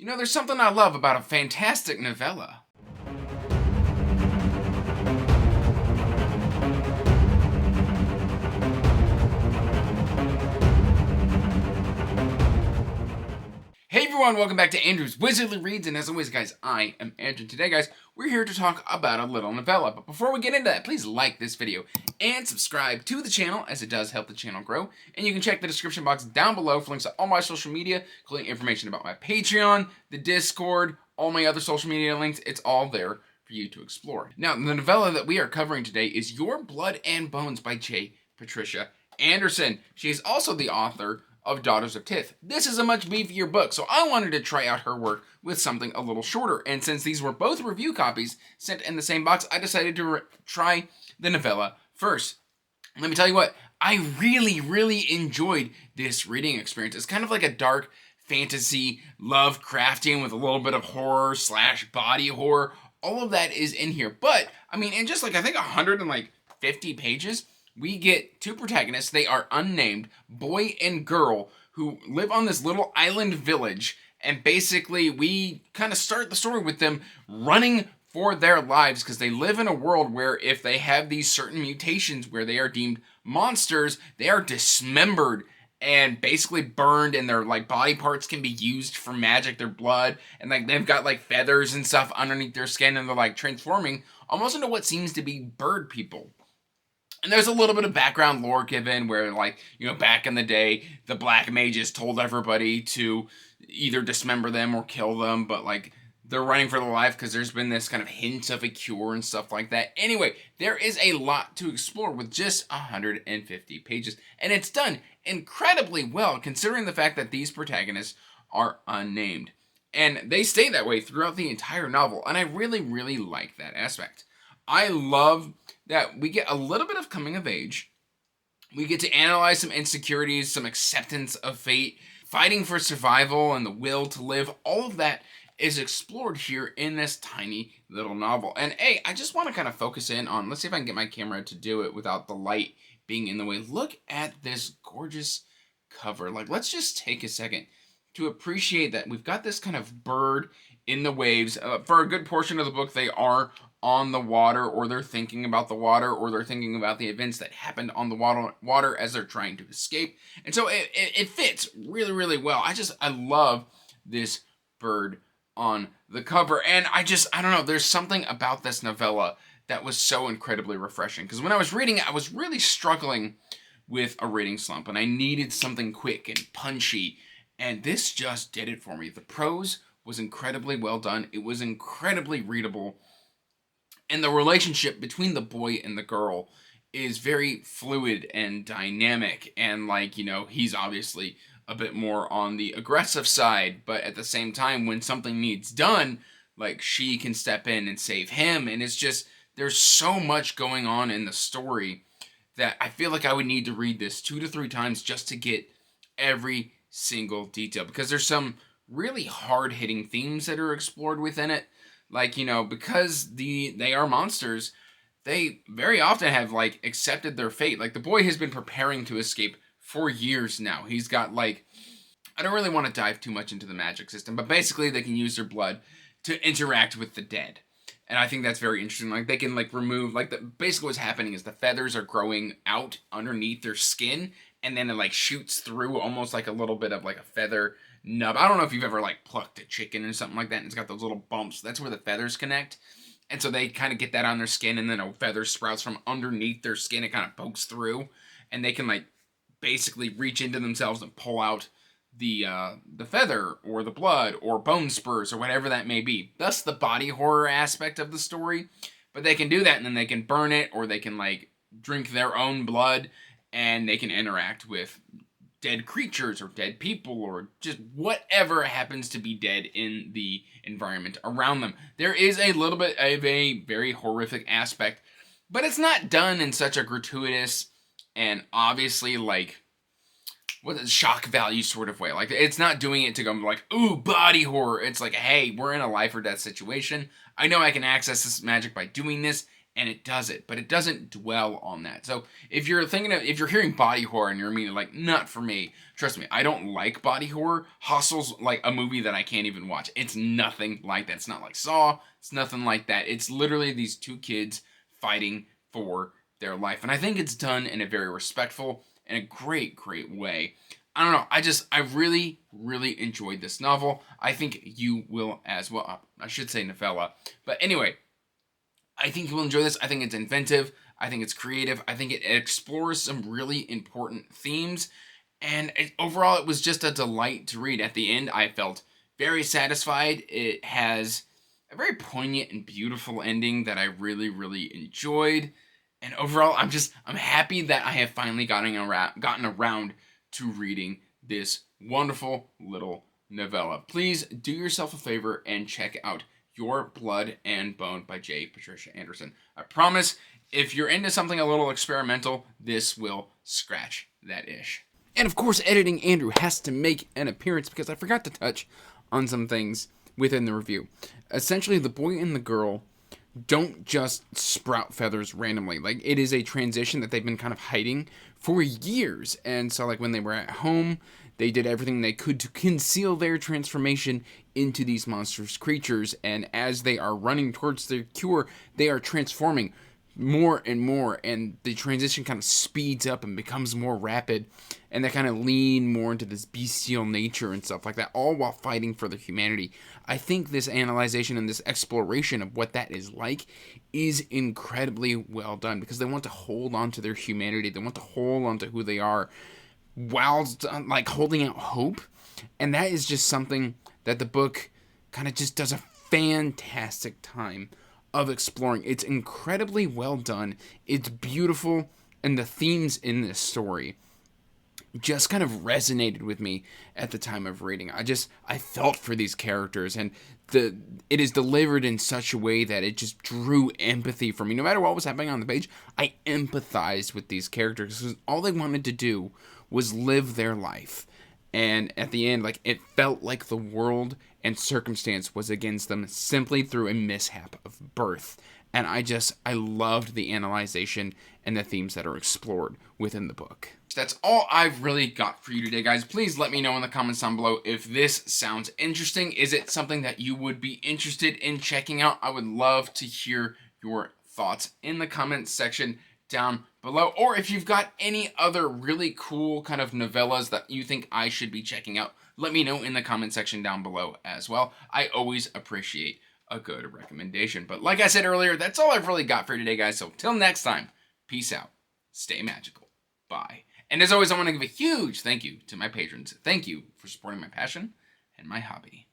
You know, there's something I love about a fantastic novella. Hey everyone, welcome back to Andrew's Wizardly Reads, and as always guys, I am Andrew. Today guys, we're here to talk about a little novella, but before we get into that, please like this video and subscribe to the channel as it does help the channel grow, and you can check the description box down below for links to all my social media, including information about my Patreon, the Discord, all my other social media links. It's all there for you to explore. Now, the novella that we are covering today is Your Blood and Bones by J. Patricia Anderson. She is also the author of Daughters of Tith. This is a much beefier book, so I wanted to try out her work with something a little shorter, and since these were both review copies sent in the same box, I decided to try the novella first. Let me tell you what, I really enjoyed this reading experience. It's kind of like a dark fantasy, Lovecraftian with a little bit of horror / body horror. All of that is in here, but, I mean, in just like, I think 150 pages, we get two protagonists. They are unnamed, boy and girl, who live on this little island village. And basically, we kind of start the story with them running for their lives because they live in a world where if they have these certain mutations where they are deemed monsters, they are dismembered and basically burned, and their like body parts can be used for magic, their blood, and like they've got like feathers and stuff underneath their skin, and they're like transforming almost into what seems to be bird people. And there's a little bit of background lore given where, like, you know, back in the day, the black mages told everybody to either dismember them or kill them, but, like, they're running for their life because there's been this kind of hint of a cure and stuff like that. Anyway, there is a lot to explore with just 150 pages, and it's done incredibly well considering the fact that these protagonists are unnamed. And they stay that way throughout the entire novel, and I really like that aspect. I love that we get a little bit of coming of age. We get to analyze some insecurities, some acceptance of fate, fighting for survival, and the will to live. All of that is explored here in this tiny little novel. And hey, I just want to kind of focus in on, let's see if I can get my camera to do it without the light being in the way. Look at this gorgeous cover. Like, let's just take a second to appreciate that we've got this kind of bird in the waves. For a good portion of the book, they are on the water, or they're thinking about the water, or they're thinking about the events that happened on the water as they're trying to escape. And so it fits really well. I love this bird on the cover. And I don't know, there's something about this novella that was so incredibly refreshing. Because when I was reading it, I was really struggling with a reading slump, and I needed something quick and punchy. And this just did it for me. The prose was incredibly well done. It was incredibly readable. And the relationship between the boy and the girl is very fluid and dynamic. And, like, you know, he's obviously a bit more on the aggressive side, but at the same time, when something needs done, like, she can step in and save him. And it's just, there's so much going on in the story that I feel like I would need to read this 2 to 3 times just to get every single detail, because there's some really hard-hitting themes that are explored within it. Like, you know, because they are monsters, they very often have, like, accepted their fate. Like, the boy has been preparing to escape for years now. He's got, like, I don't really want to dive too much into the magic system, but basically they can use their blood to interact with the dead. And I think that's very interesting. Like, they can, like, remove, like, basically what's happening is the feathers are growing out underneath their skin, and then it, like, shoots through almost like a little bit of, like, a feather nub. I don't know if you've ever, like, plucked a chicken or something like that, and it's got those little bumps. That's where the feathers connect. And so they kind of get that on their skin, and then a feather sprouts from underneath their skin. It kind of pokes through, and they can, like, basically reach into themselves and pull out the feather or the blood or bone spurs or whatever that may be. Thus the body horror aspect of the story. But they can do that, and then they can burn it, or they can, like, drink their own blood, and they can interact with dead creatures or dead people or just whatever happens to be dead in the environment around them. There is a little bit of a very horrific aspect, but it's not done in such a gratuitous and obviously, like, what is shock value sort of way. Like, it's not doing it to go like, ooh, body horror. It's like, hey, we're in a life or death situation. I know I can access this magic by doing this, and it does it, but it doesn't dwell on that. So if you're hearing body horror and you're immediately like, not for me, trust me, I don't like body horror. Hostel's like a movie that I can't even watch. It's nothing like that. It's not like Saw. It's nothing like that. It's literally these two kids fighting for their life. And I think it's done in a very respectful and a great, great way. I don't know. I really, really enjoyed this novel. I think you will as well. I should say novella. But anyway, I think you will enjoy this. I think it's inventive. I think it's creative. I think it explores some really important themes. And overall, it was just a delight to read. At the end, I felt very satisfied. It has a very poignant and beautiful ending that I really, really enjoyed. And overall, I'm happy that I have finally gotten around to reading this wonderful little novella. Please do yourself a favor and check out Your Blood and Bone by J. Patricia Anderson. I promise, if you're into something a little experimental, this will scratch that itch. And of course, Editing Andrew has to make an appearance because I forgot to touch on some things within the review. Essentially, the boy and the girl don't just sprout feathers randomly. Like, it is a transition that they've been kind of hiding for years. And so, like, when they were at home, they did everything they could to conceal their transformation into these monstrous creatures. And as they are running towards their cure, they are transforming more and more, and the transition kind of speeds up and becomes more rapid, and they kind of lean more into this bestial nature and stuff like that, all while fighting for their humanity. I think this analyzation and this exploration of what that is like is incredibly well done, because they want to hold on to their humanity, they want to hold on to who they are, whilst like holding out hope. And that is just something that the book kind of just does a fantastic time of exploring. It's incredibly well done. It's beautiful, and the themes in this story just kind of resonated with me at the time of reading. I felt for these characters, and it is delivered in such a way that it just drew empathy for me. No matter what was happening on the page, I empathized with these characters because all they wanted to do was live their life. And at the end, like, it felt like the world and circumstance was against them simply through a mishap of birth. And I loved the analyzation and the themes that are explored within the book. That's all I've really got for you today, guys. Please let me know in the comments down below if this sounds interesting. Is it something that you would be interested in checking out? I would love to hear your thoughts in the comments section down below, or if you've got any other really cool kind of novellas that you think I should be checking out, let me know in the comment section down below as well. I always appreciate a good recommendation. But like I said earlier, that's all I've really got for you today, guys. So till next time, peace out, stay magical, bye. And as always, I want to give a huge thank you to my patrons. Thank you for supporting my passion and my hobby.